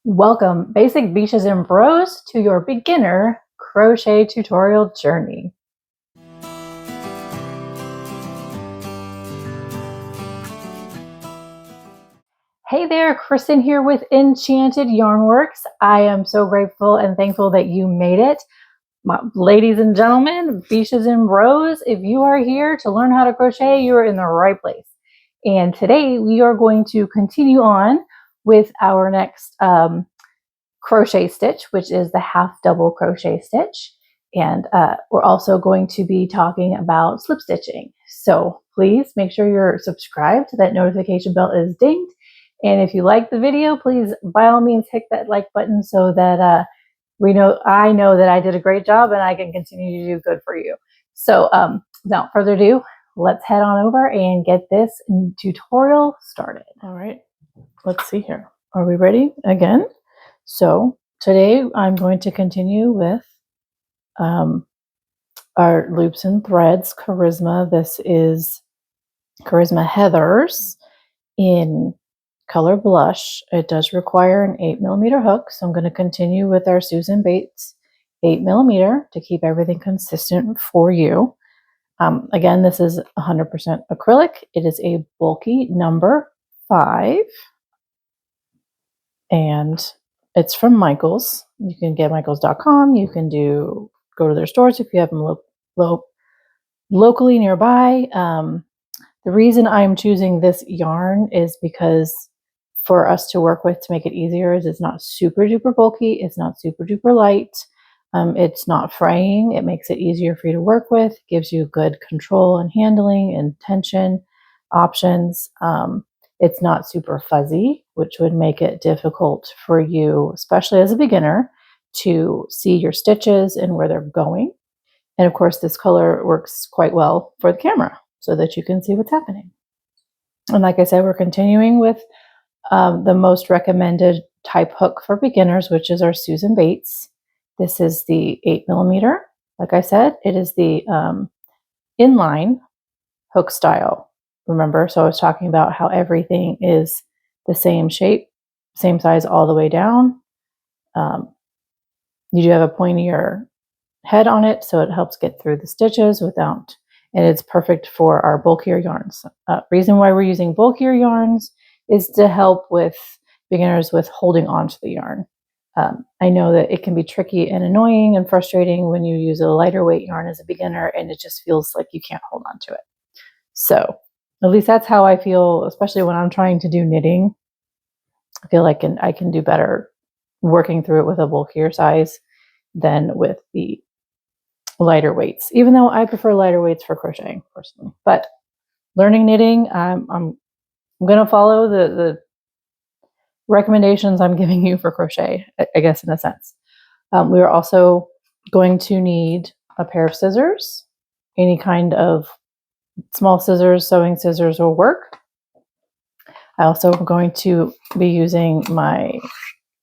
Welcome, basic beaches and bros, to your beginner crochet tutorial journey. Hey there, Kristen here with Enchanted Yarnworks. I am so grateful and thankful that you made it. Ladies and gentlemen, beaches and bros, if you are here to learn how to crochet, you are in the right place. And today we are going to continue on with our next crochet stitch, which is the half double crochet stitch. And we're also going to be talking about slip stitching. So please make sure you're subscribed, that notification bell is dinged. And if you like the video, please by all means hit that like button so that I know that I did a great job and I can continue to do good for you. So without further ado, let's head on over and get this tutorial started. All right, let's see here. Are we ready again? So today I'm going to continue with our loops and threads Charisma. This is Charisma Heathers in color blush. It does require an 8mm hook, so I'm going to continue with our Susan Bates 8mm to keep everything consistent for you. Again, this is 100% acrylic. It is a bulky number 5, and it's from Michaels. You can get michaels.com. You can go to their stores if you have them locally nearby. The reason I'm choosing this yarn is because for us to work with to make it easier is it's not super duper bulky. It's not super duper light. It's not fraying. It makes it easier for you to work with, gives you good control and handling and tension options. It's not super fuzzy, which would make it difficult for you, especially as a beginner, to see your stitches and where they're going. And of course, this color works quite well for the camera so that you can see what's happening. And like I said, we're continuing with the most recommended type hook for beginners, which is our Susan Bates. This is the 8mm. Like I said, it is the inline hook style. Remember, so I was talking about how everything is the same shape, same size all the way down. You do have a pointier head on it, so it helps get through the stitches without, and it's perfect for our bulkier yarns. Reason why we're using bulkier yarns is to help with beginners with holding on to the yarn. I know that it can be tricky and annoying and frustrating when you use a lighter weight yarn as a beginner and it just feels like you can't hold on to it. So at least that's how I feel, especially when I'm trying to do knitting. I feel like I can do better working through it with a bulkier size than with the lighter weights, even though I prefer lighter weights for crocheting personally. But learning knitting, I'm going to follow the recommendations I'm giving you for crochet, I guess, in a sense. We are also going to need a pair of scissors. Any kind of small scissors, sewing scissors will work. I also am going to be using my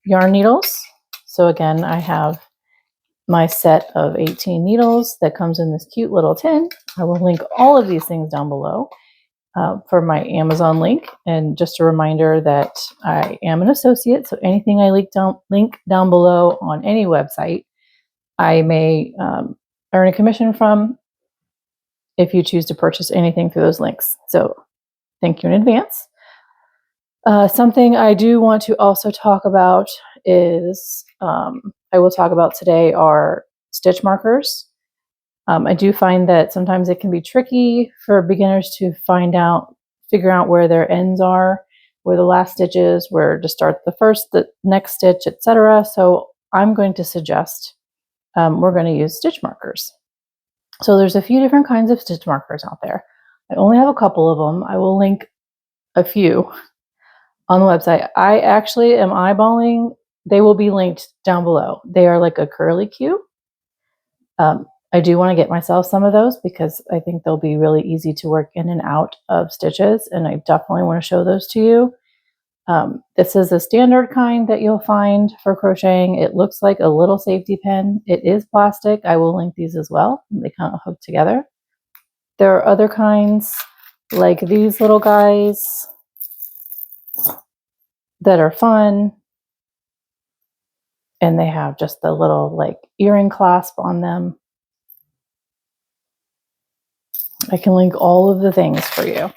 yarn needles. So again, I have my set of 18 needles that comes in this cute little tin. I will link all of these things down below for my Amazon link. And just a reminder that I am an associate, so anything I link down below on any website, I may earn a commission from if you choose to purchase anything through those links. So thank you in advance. Something I do want to also talk about is I will talk about today are stitch markers. I do find that sometimes it can be tricky for beginners to figure out where their ends are, where the last stitch is, where to start the next stitch, etc. So I'm going to suggest we're going to use stitch markers. So there's a few different kinds of stitch markers out there. I only have a couple of them. I will link a few on the website. I actually am eyeballing. They will be linked down below. They are like a curly Q. I do want to get myself some of those because I think they'll be really easy to work in and out of stitches, and I definitely want to show those to you. This is a standard kind that you'll find for crocheting. It looks like a little safety pin. It is plastic. I will link these as well. They kind of hook together. There are other kinds like these little guys that are fun. And they have just the little like earring clasp on them. I can link all of the things for you.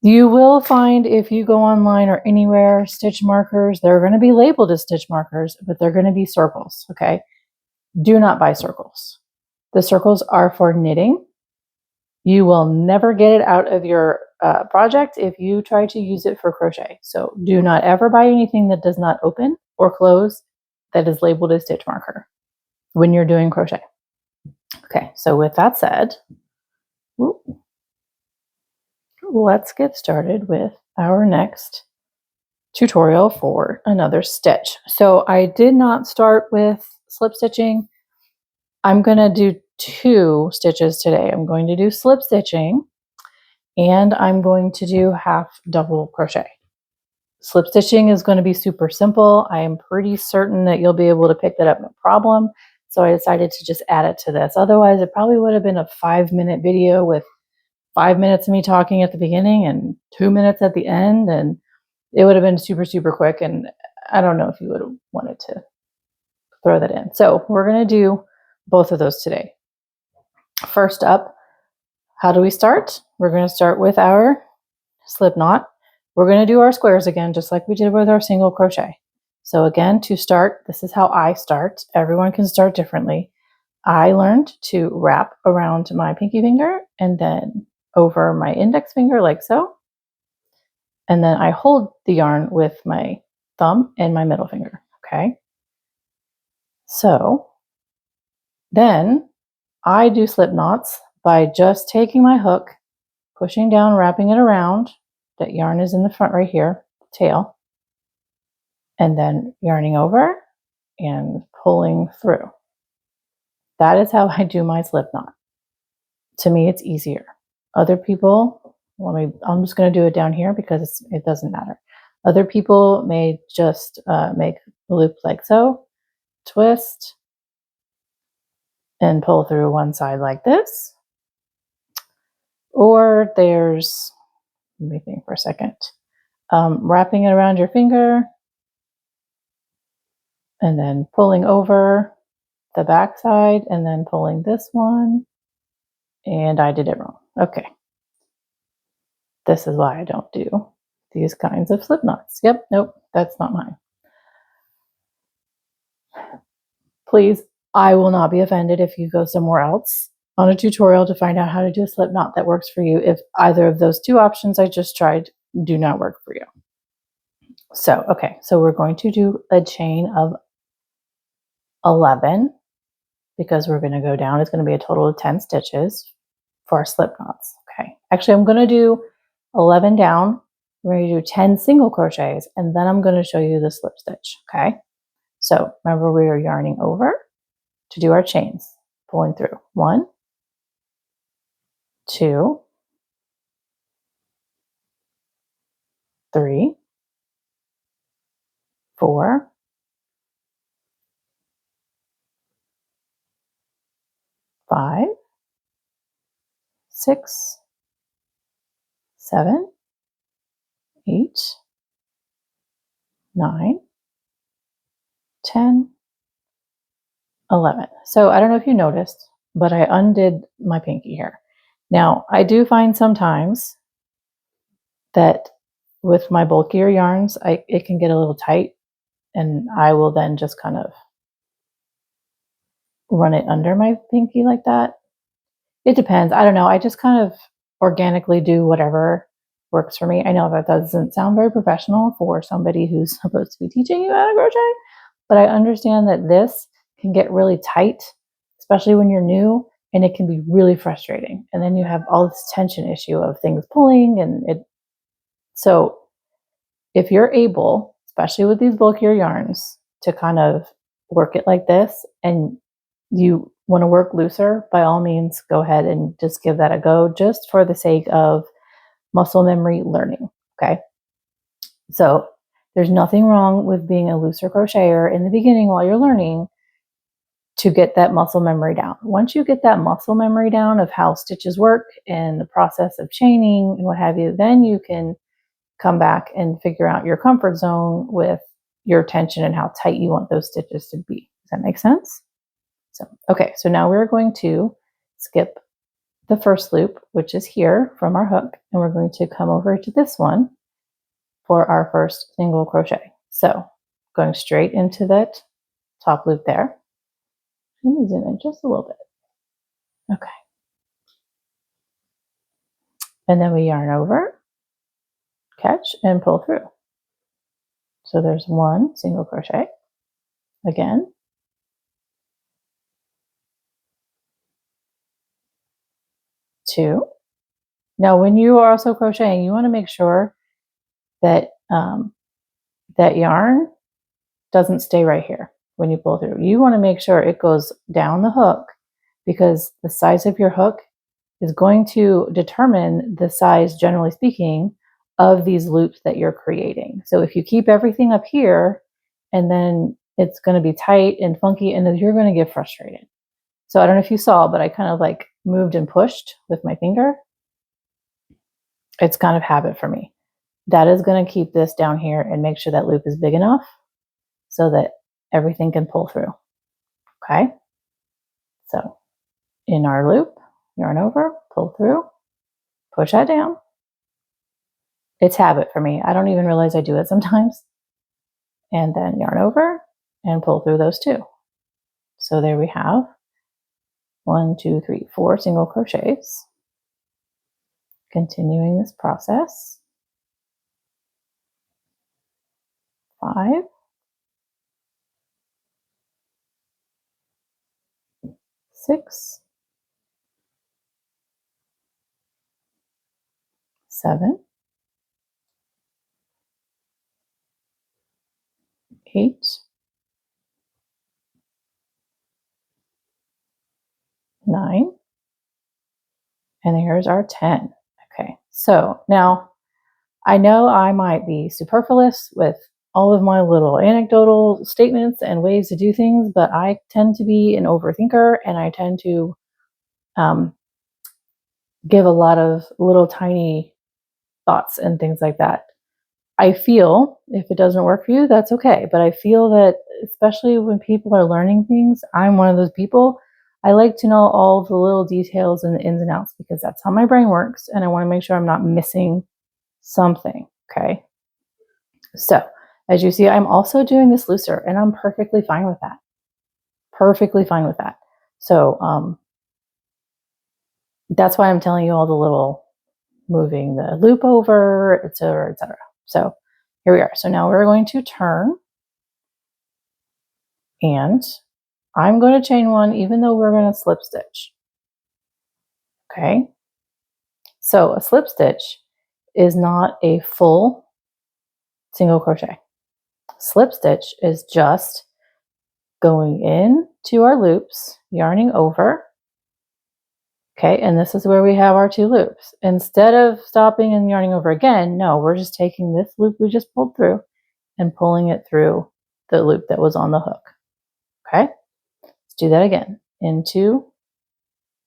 You will find, if you go online or anywhere, stitch markers. They're going to be labeled as stitch markers, but they're going to be circles, okay? Do not buy circles. The circles are for knitting. You will never get it out of your project if you try to use it for crochet. So do not ever buy anything that does not open or close that is labeled as stitch marker when you're doing crochet. Okay, so with that said, let's get started with our next tutorial for another stitch. So I did not start with slip stitching. I'm going to do 2 stitches today. I'm going to do slip stitching and I'm going to do half double crochet. Slip stitching is going to be super simple. I am pretty certain that you'll be able to pick that up no problem. So I decided to just add it to this. Otherwise, it probably would have been a 5-minute video with 5 minutes of me talking at the beginning and 2 minutes at the end. And it would have been super, super quick. And I don't know if you would have wanted to throw that in. So we're going to do both of those today. First up, how do we start? We're going to start with our slip knot. We're going to do our squares again, just like we did with our single crochet. So again, to start, this is how I start. Everyone can start differently. I learned to wrap around my pinky finger and then over my index finger like so. And then I hold the yarn with my thumb and my middle finger, okay? So then I do slip knots by just taking my hook, pushing down, wrapping it around. That yarn is in the front right here, tail, and then yarning over and pulling through. That is how I do my slip knot. To me, it's easier. Other people, I'm just going to do it down here because it doesn't matter. Other people may just make a loop like so, twist, and pull through one side like this. Or there's, let me think for a second, wrapping it around your finger and then pulling over the back side and then pulling this one. And I did it wrong. Okay. This is why I don't do these kinds of slip knots. Yep, nope, that's not mine. Please, I will not be offended if you go somewhere else on a tutorial to find out how to do a slip knot that works for you if either of those 2 options I just tried do not work for you. So, okay, so we're going to do a chain of 11 because we're going to go down. It's going to be a total of 10 stitches for our slip knots. Okay, actually, I'm going to do 11 down. We're going to do 10 single crochets, and then I'm going to show you the slip stitch. Okay, so remember we are yarning over to do our chains, pulling through 1, 2, 3, 4, 5, 6, 7, 8, 9, 10, 11. So I don't know if you noticed, but I undid my pinky here. Now I do find sometimes that with my bulkier yarns, it can get a little tight, and I will then just kind of run it under my pinky like that. It depends. I don't know. I just kind of organically do whatever works for me. I know that doesn't sound very professional for somebody who's supposed to be teaching you how to crochet, but I understand that this can get really tight, especially when you're new, and it can be really frustrating. And then you have all this tension issue of things pulling and it. So if you're able, especially with these bulkier yarns, to kind of work it like this and you want to work looser, by all means, go ahead and just give that a go just for the sake of muscle memory learning, okay? So there's nothing wrong with being a looser crocheter in the beginning while you're learning to get that muscle memory down. Once you get that muscle memory down of how stitches work and the process of chaining and what have you, then you can come back and figure out your comfort zone with, your tension and how tight you want those stitches to be. Does that make sense? So, okay, so now we're going to skip the first loop, which is here from our hook, and we're going to come over to this one for our first single crochet. So going straight into that top loop there. Let me zoom in just a little bit. Okay. And then we yarn over, catch, and pull through. So there's one single crochet. Again. Two. Now when you are also crocheting, you want to make sure that that yarn doesn't stay right here when you pull through. You want to make sure it goes down the hook, because the size of your hook is going to determine the size, generally speaking, of these loops that you're creating. So if you keep everything up here, and then it's going to be tight and funky, and you're going to get frustrated. So I don't know if you saw, but I kind of like moved and pushed with my finger. It's kind of habit for me. That is going to keep this down here and make sure that loop is big enough so that everything can pull through. Okay. So in our loop, yarn over, pull through, push that down. It's habit for me. I don't even realize I do it sometimes. And then yarn over and pull through those two. So there we have 1, 2, 3, 4 single crochets. Continuing this process. 5, 6, 7, 8, 9, and here's our 10. Okay, so now I know I might be superfluous with all of my little anecdotal statements and ways to do things, but I tend to be an overthinker, and I tend to give a lot of little tiny thoughts and things like that. I feel if it doesn't work for you, that's okay. But I feel that especially when people are learning things, I'm one of those people. I like to know all the little details and the ins and outs, because that's how my brain works. And I want to make sure I'm not missing something. Okay. So as you see, I'm also doing this looser, and I'm perfectly fine with that. Perfectly fine with that. So that's why I'm telling you all the little moving the loop over, etc., etc. So here we are. So now we're going to turn, and I'm going to chain one, even though we're going to slip stitch. Okay. So a slip stitch is not a full single crochet. Slip stitch is just going into our loops, yarning over. Okay, and this is where we have our 2 loops. Instead of stopping and yarning over again, no, we're just taking this loop we just pulled through and pulling it through the loop that was on the hook. Okay, let's do that again. Into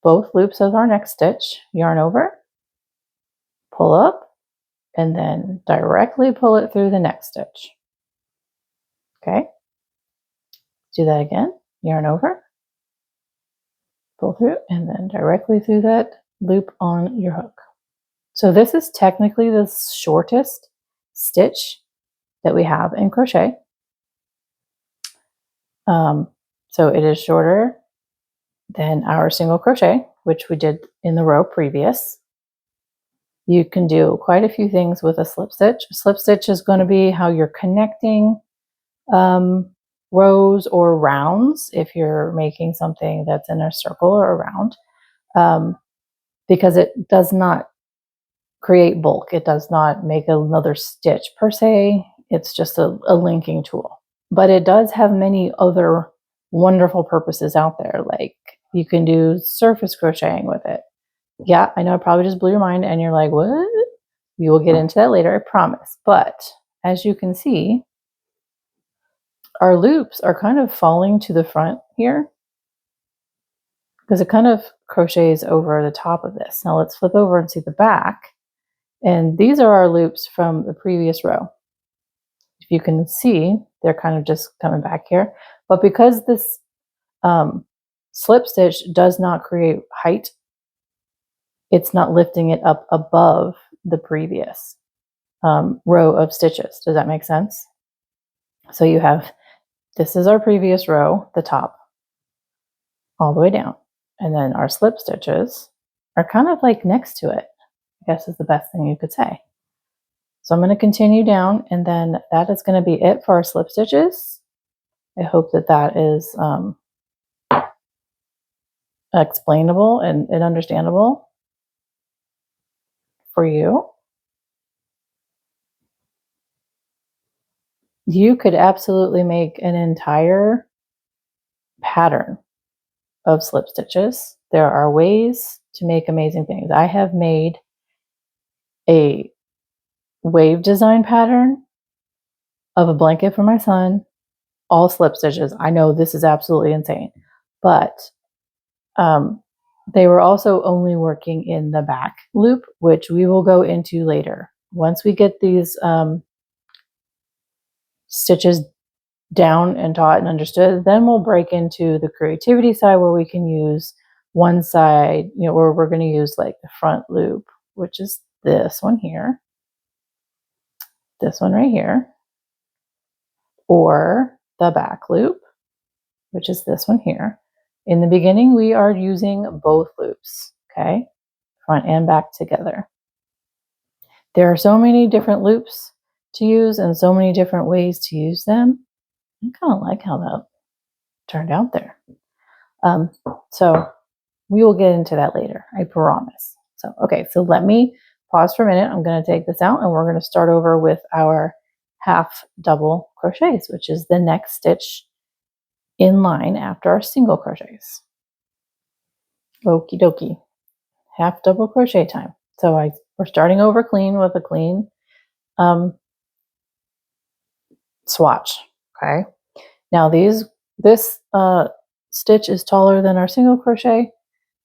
both loops of our next stitch, yarn over, pull up, and then directly pull it through the next stitch. Okay, let's do that again. Yarn over, pull through, and then directly through that loop on your hook. So this is technically the shortest stitch that we have in crochet. So it is shorter than our single crochet, which we did in the row previous. You can do quite a few things with a slip stitch. A slip stitch is going to be how you're connecting rows or rounds if you're making something that's in a circle or a round, because it does not create bulk. It does not make another stitch per se. It's just a linking tool. But it does have many other wonderful purposes out there. Like you can do surface crocheting with it. Yeah, I know I probably just blew your mind and you're like, what? We will get into that later, I promise. But as you can see, our loops are kind of falling to the front here because it kind of crochets over the top of this. Now let's flip over and see the back. And these are our loops from the previous row. If if you can see, they're kind of just coming back here. But because this slip stitch does not create height, it's not lifting it up above the previous row of stitches. Does that make sense? So you have, this is our previous row, the top, all the way down. And then our slip stitches are kind of like next to it, I guess is the best thing you could say. So I'm going to continue down, and then that is going to be it for our slip stitches. I hope that that is explainable and understandable for you. You could absolutely make an entire pattern of slip stitches. There are ways to make amazing things. I have made a wave design pattern of a blanket for my son, all slip stitches. I know this is absolutely insane, but they were also only working in the back loop, which we will go into later. Once we get these stitches down and taught and understood, then we'll break into the creativity side where we can use one side, you know, where we're going to use like the front loop, which is this one here, this one right here, or the back loop, which is this one here. In the beginning, we are using both loops, okay? Front and back together. There are so many different loops to use and so many different ways to use them. I kind of like how that turned out there. So we will get into that later, I promise. So, okay, so let me pause for a minute. I'm going to take this out and we're going to start over with our half double crochets, which is the next stitch in line after our single crochets. Okie dokie, half double crochet time. So we're starting over clean with a clean swatch. Okay. Now this stitch is taller than our single crochet,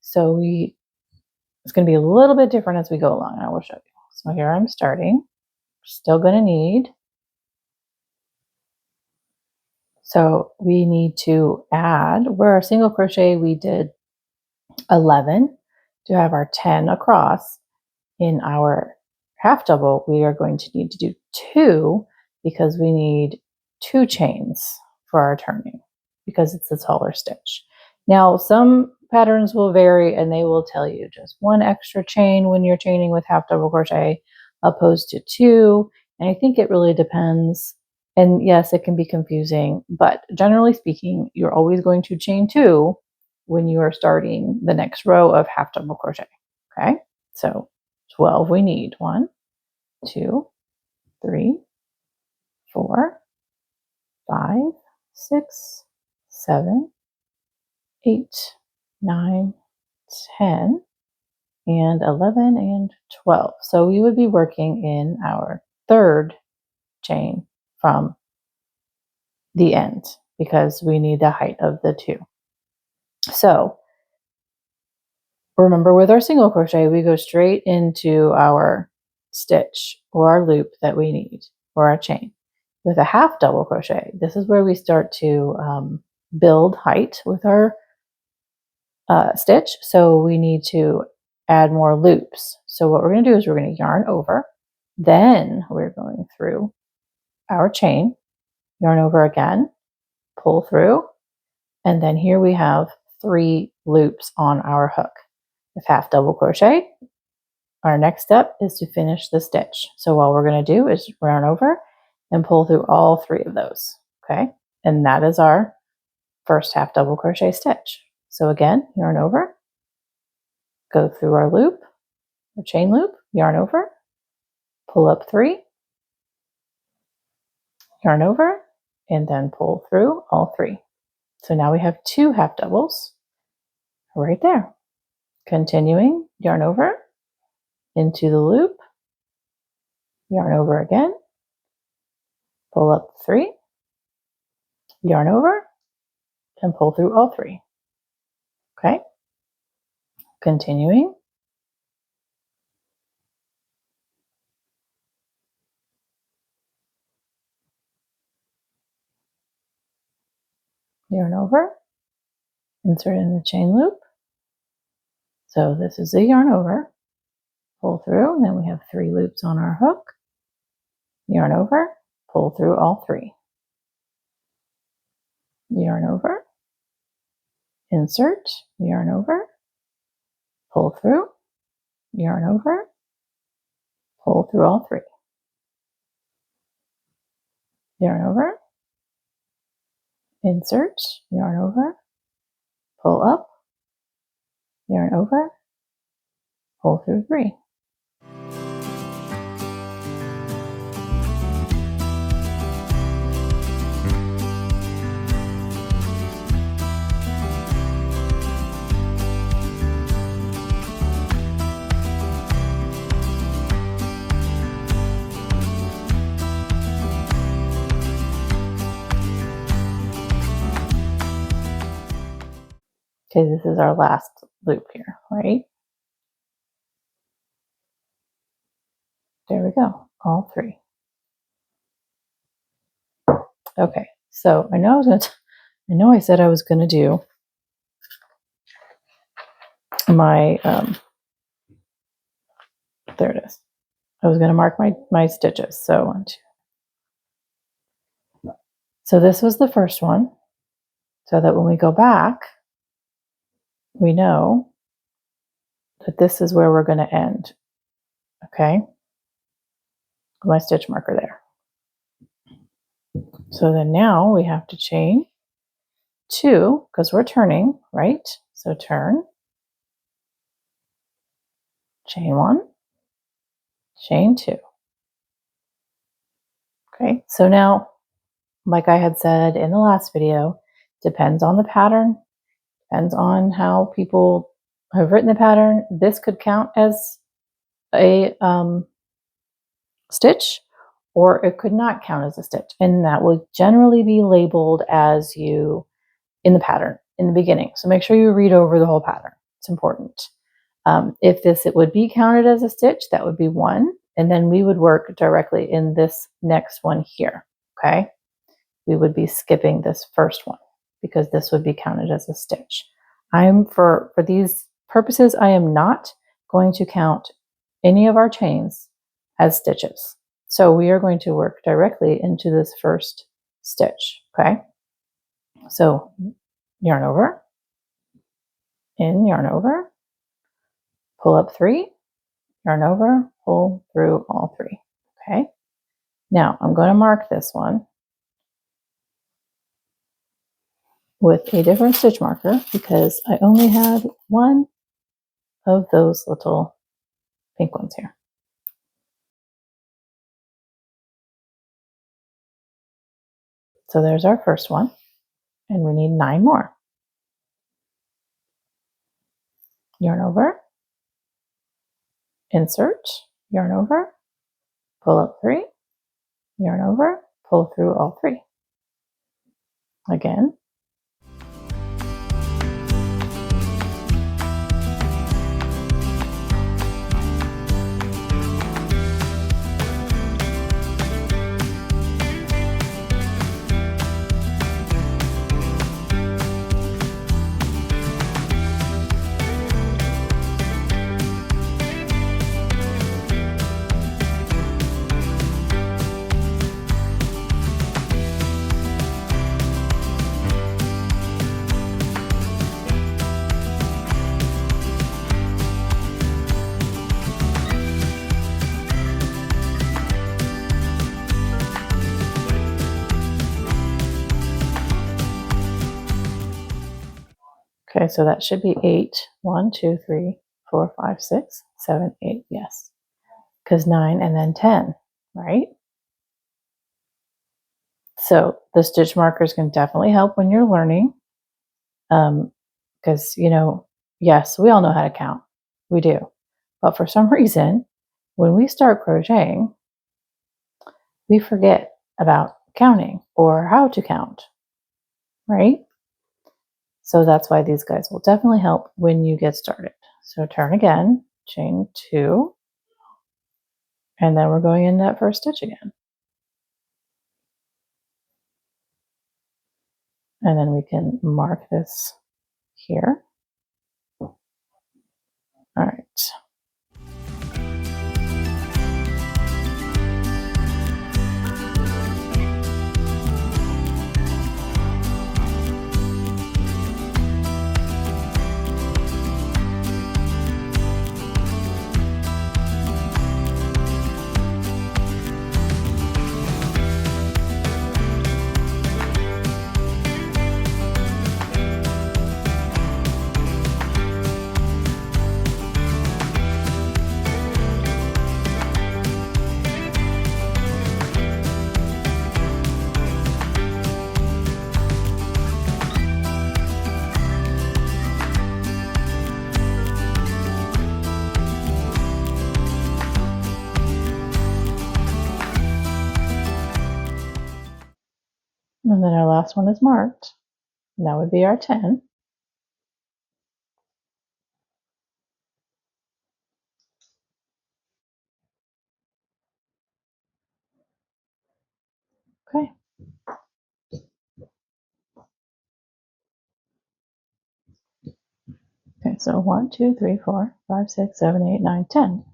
so it's going to be a little bit different as we go along. I will show you. So here I'm starting. Still going to need. So we need to add, where our single crochet we did 11 to have our 10 across. In our half double, we are going to need to do 2 because we need 2 chains for our turning because it's a taller stitch. Now, some patterns will vary and they will tell you just 1 extra chain when you're chaining with half double crochet opposed to 2. And I think it really depends. And yes, it can be confusing, but generally speaking, you're always going to chain 2 when you are starting the next row of half double crochet. Okay, so 12 we need. 1, 2, 3, 4, 5, 6, 7, 8, 9, 10, and 11 and 12. So we would be working in our 3rd chain from the end because we need the height of the 2. So remember, with our single crochet, we go straight into our stitch or our loop that we need or our chain. With a half double crochet, this is where we start to build height with our stitch. So we need to add more loops. So what we're going to do is we're going to yarn over, then we're going through our chain, yarn over again, pull through, and then here we have 3 loops on our hook. With half double crochet, our next step is to finish the stitch. So what we're going to do is yarn over and pull through all 3 of those. Okay, and that is our first half double crochet stitch. So again, yarn over, go through our loop, our chain loop, yarn over, pull up 3, yarn over, and then pull through all 3. So now we have 2 half doubles right there. Continuing, yarn over into the loop, yarn over again, pull up 3, yarn over, and pull through all 3. Okay, continuing, yarn over, insert in the chain loop. So this is a yarn over, pull through, and then we have 3 loops on our hook, yarn over, pull through all 3, yarn over, insert, yarn over, pull through, yarn over, pull through all 3, yarn over, insert, yarn over, pull up, yarn over, pull through 3. Okay, this is our last loop here, right? There we go, all 3. Okay, so I know I said I was going to do my there it is. I was going to mark my stitches. So this was the first one, so that when we go back, we know that this is where we're going to end. Okay, my stitch marker there. So then now we have to chain 2 because we're turning, right? So turn, chain 1, chain 2. Okay, so now, like I had said in the last video, depends on the pattern, depends on how people have written the pattern. This could count as a stitch, or it could not count as a stitch, and that will generally be labeled as you in the pattern in the beginning. So make sure you read over the whole pattern. It's important. If it would be counted as a stitch, that would be 1, and then we would work directly in this next one here. Okay, we would be skipping this first one because this would be counted as a stitch. For these purposes, I am not going to count any of our chains as stitches. So we are going to work directly into this first stitch. Okay, so yarn over, in, yarn over, pull up 3, yarn over, pull through all 3. Okay, now I'm going to mark this one with a different stitch marker because I only had one of those little pink ones here. So there's our first one, and we need 9 more. Yarn over, insert, yarn over, pull up 3, yarn over, pull through all 3. Again. Okay, so that should be 8. 1, 2, 3, 4, 5, 6, 7, 8. Yes, because 9 and then 10, right? So the stitch markers can definitely help when you're learning. Because, yes, we all know how to count. We do. But for some reason, when we start crocheting, we forget about counting or how to count, right? So that's why these guys will definitely help when you get started. So turn again, chain 2, and then we're going in that first stitch again. And then we can mark this here. All right. And then our last one is marked. And that would be our 10. Okay. Okay, so 1, 2, 3, 4, 5, 6, 7, 8, 9, 10.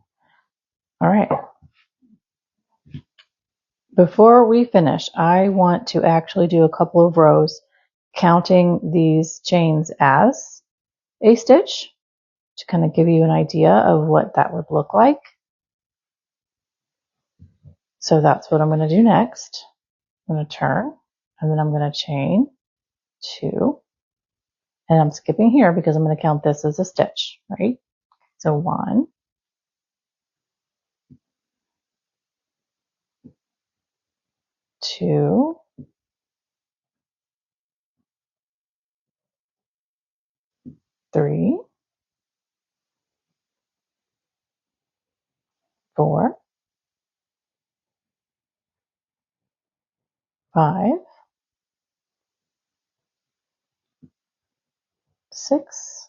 All right. Before we finish, I want to actually do a couple of rows counting these chains as a stitch to kind of give you an idea of what that would look like. So that's what I'm going to do next. I'm going to turn, and then I'm going to chain 2, and I'm skipping here because I'm going to count this as a stitch, right? So 1, 2, 3, 4, 5, 6,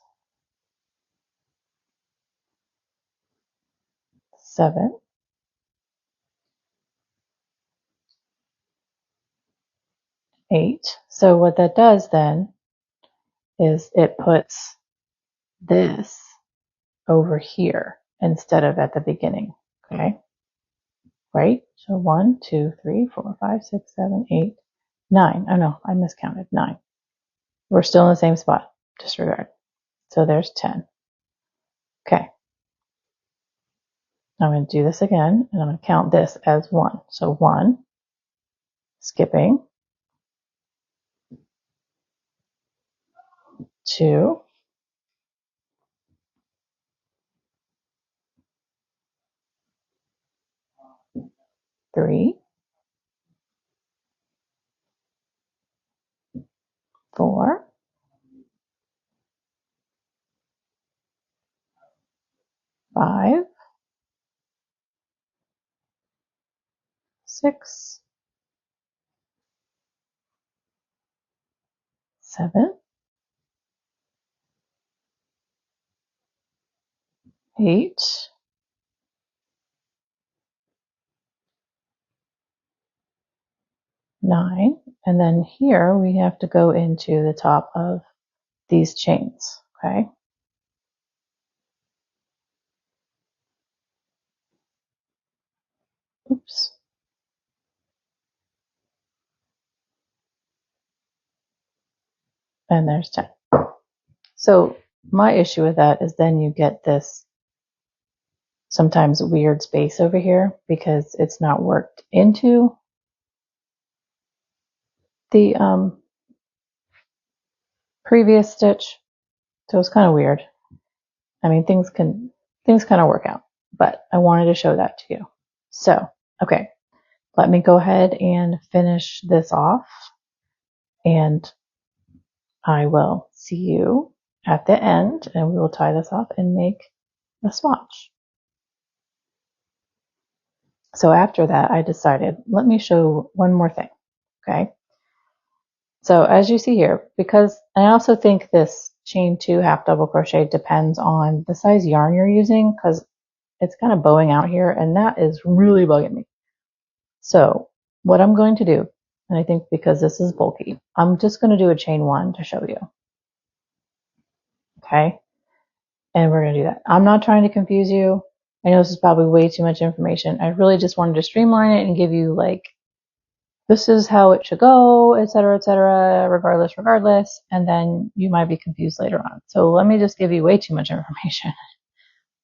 7, 8. So what that does then is it puts this over here instead of at the beginning. Okay. Right? So 1, 2, 3, 4, 5, 6, 7, 8, 9. Oh no, I miscounted. 9. We're still in the same spot. Disregard. So there's 10. Okay. I'm going to do this again, and I'm going to count this as 1. So 1, skipping, 2, 3, 4, 5, 6, 7, 8, 9, and then here we have to go into the top of these chains, okay? Oops. And there's 10. So my issue with that is then you get this sometimes weird space over here because it's not worked into the previous stitch. So it's kind of weird. I mean, things kind of work out, but I wanted to show that to you. So, okay, let me go ahead and finish this off, and I will see you at the end, and we will tie this off and make a swatch. So after that, I decided, let me show one more thing, okay? So as you see here, because I also think this chain 2 half double crochet depends on the size yarn you're using, because it's kind of bowing out here, and that is really bugging me. So what I'm going to do And I think because this is bulky, I'm just going to do a chain 1 to show you. Okay. And we're going to do that. I'm not trying to confuse you. I know this is probably way too much information. I really just wanted to streamline it and give you like, this is how it should go, etc., regardless. And then you might be confused later on. So let me just give you way too much information.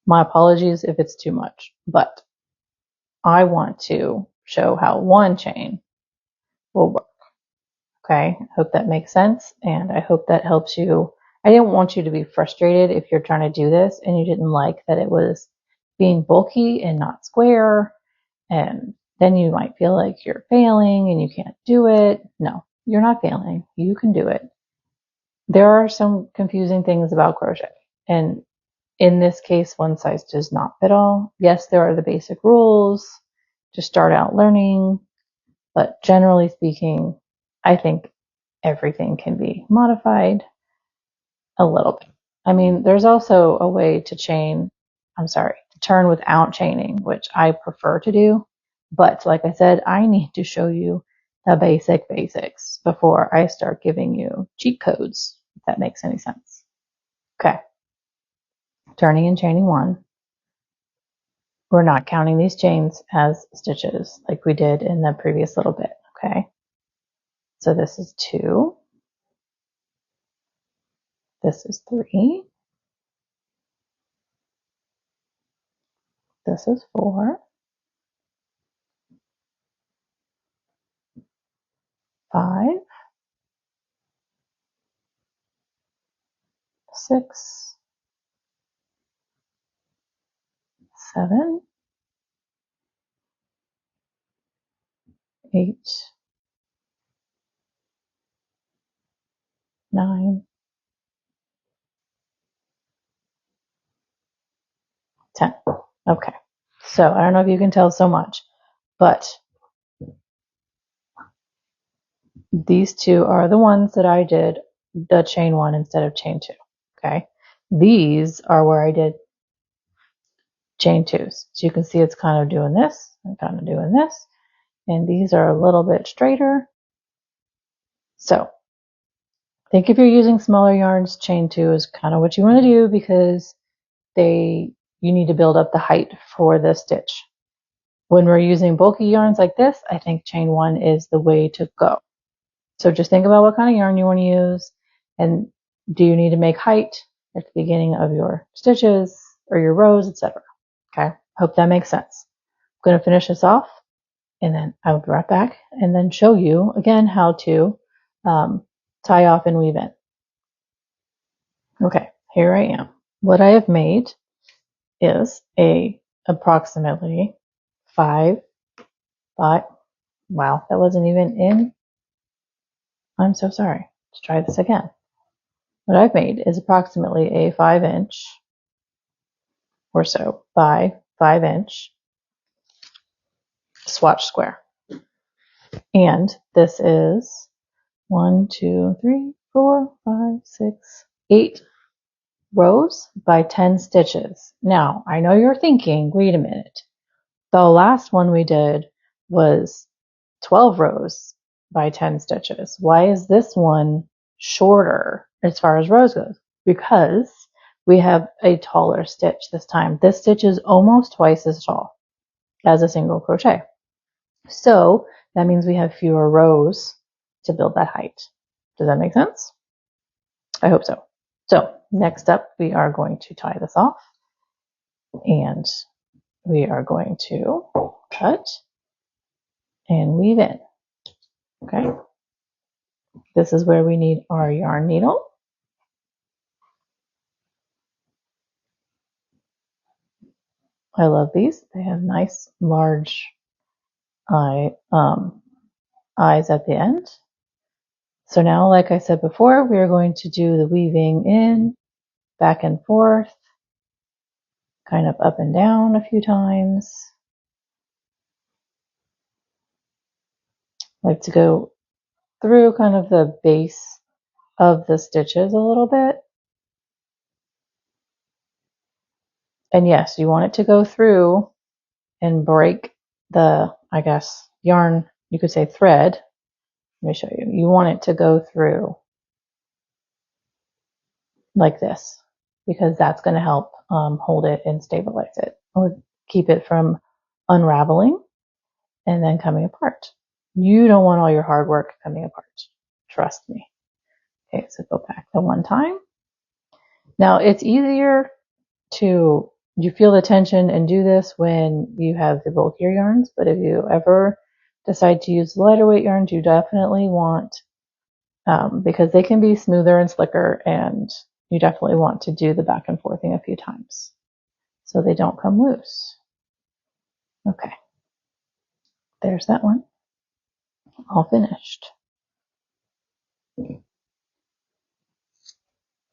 My apologies if it's too much, but I want to show how one chain will work. Okay, I hope that makes sense, and I hope that helps you. I didn't want you to be frustrated if you're trying to do this and you didn't like that it was being bulky and not square, and then you might feel like you're failing and you can't do it. No, you're not failing. You can do it. There are some confusing things about crochet, and in this case, one size does not fit all. Yes, there are the basic rules to start out learning, but generally speaking, I think everything can be modified a little bit. I mean, there's also a way to turn without chaining, which I prefer to do. But like I said, I need to show you the basics before I start giving you cheat codes, if that makes any sense. Okay. Turning and chaining 1. We're not counting these chains as stitches like we did in the previous little bit. Okay. So this is 2. This is 3. This is 4. 5. 6. 7. 8. 9. 10. Okay. So I don't know if you can tell so much, but these 2 are the ones that I did the chain 1 instead of chain 2. Okay. These are where I did chain 2s. So you can see it's kind of doing this and kind of doing this. And these are a little bit straighter. So I think if you're using smaller yarns, chain 2 is kind of what you want to do because you need to build up the height for the stitch. When we're using bulky yarns like this, I think chain 1 is the way to go. So just think about what kind of yarn you want to use, and do you need to make height at the beginning of your stitches or your rows, etc. Okay, hope that makes sense. I'm going to finish this off, and then I will be right back and then show you again how to tie off and weave in. Okay, here I am. What I have made is approximately 5. Wow, that wasn't even in. I'm so sorry. Let's try this again. What I've made is approximately a 5-inch or so by 5-inch swatch square. And this is 1, 2, 3, 4, 5, 6, 8 rows by 10 stitches. Now, I know you're thinking, wait a minute. The last one we did was 12 rows by 10 stitches. Why is this one shorter as far as rows goes? Because we have a taller stitch this time. This stitch is almost twice as tall as a single crochet. So that means we have fewer rows to build that height. Does that make sense? I hope so. So next up, we are going to tie this off, and we are going to cut and weave in. Okay. This is where we need our yarn needle. I love these. They have nice large eyes at the end. So now, like I said before, we are going to do the weaving in, back and forth, kind of up and down a few times. I like to go through kind of the base of the stitches a little bit. And yes, you want it to go through and break the, I guess, yarn, you could say thread, Let me show you. You want it to go through like this because that's going to help hold it and stabilize it or keep it from unraveling and then coming apart. You don't want all your hard work coming apart. Trust me. Okay, so go back the one time. Now it's easier to, you feel the tension and do this when you have the bulkier yarns, but if you ever decide to use the lighter weight yarns, you definitely want, because they can be smoother and slicker, and you definitely want to do the back and forthing a few times so they don't come loose. Okay, there's that one, all finished.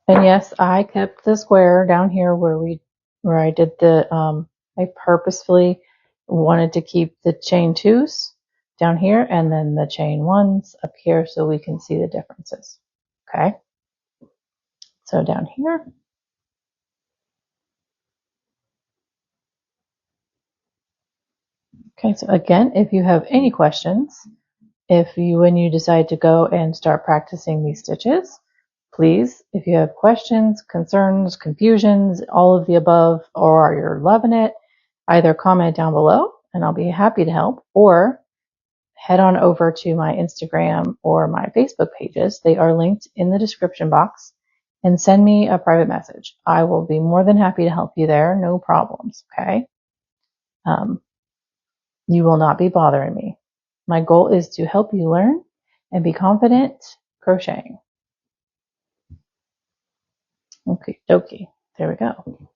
And yes, I kept the square down here where I did the, I purposefully wanted to keep the chain twos down here and then the chain ones up here so we can see the differences. Okay. So down here. Okay. So again, if you have any questions, when you decide to go and start practicing these stitches, please, if you have questions, concerns, confusions, all of the above, or you're loving it, either comment down below and I'll be happy to help, or head on over to my Instagram or my Facebook pages. They are linked in the description box, and send me a private message. I will be more than happy to help you there. No problems. Okay. You will not be bothering me. My goal is to help you learn and be confident crocheting. Okay, dokie. There we go.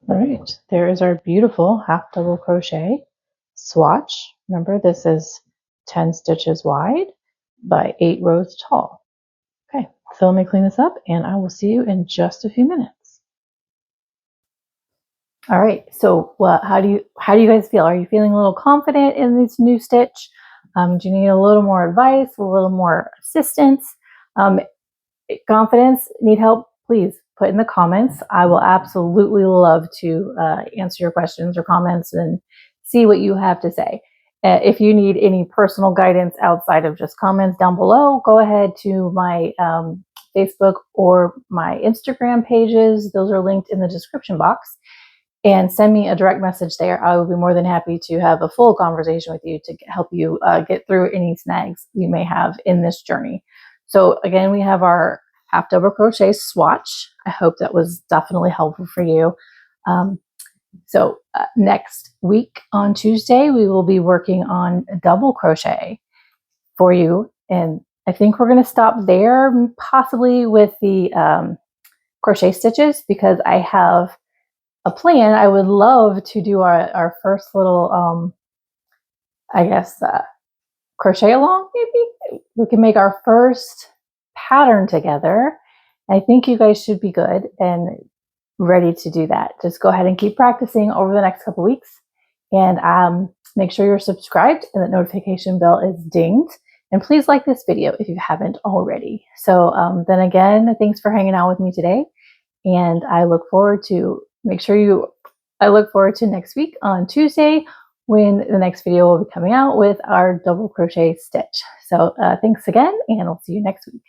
All right, there is our beautiful half double crochet swatch. Remember, this is 10 stitches wide by 8 rows tall. Okay, so let me clean this up and I will see you in just a few minutes. All right, so how do you guys feel? Are you feeling a little confident in this new stitch? Do you need a little more advice, a little more assistance? Confidence, need help? Please put in the comments. I will absolutely love to answer your questions or comments and see what you have to say. If you need any personal guidance outside of just comments down below, go ahead to my Facebook or my Instagram pages. Those are linked in the description box. And send me a direct message there. I will be more than happy to have a full conversation with you to help you get through any snags you may have in this journey. So again, we have our half double crochet swatch. I hope that was definitely helpful for you. Next week on Tuesday, we will be working on double crochet for you. And I think we're going to stop there, possibly with the crochet stitches, because I have a plan. I would love to do our first little, crochet along, maybe. We can make our first pattern together. I think you guys should be good and ready to do that. Just go ahead and keep practicing over the next couple weeks, and make sure you're subscribed and the notification bell is dinged. And please like this video if you haven't already. So then again, thanks for hanging out with me today. And I look forward to next week on Tuesday, when the next video will be coming out with our double crochet stitch. So thanks again, and I'll see you next week.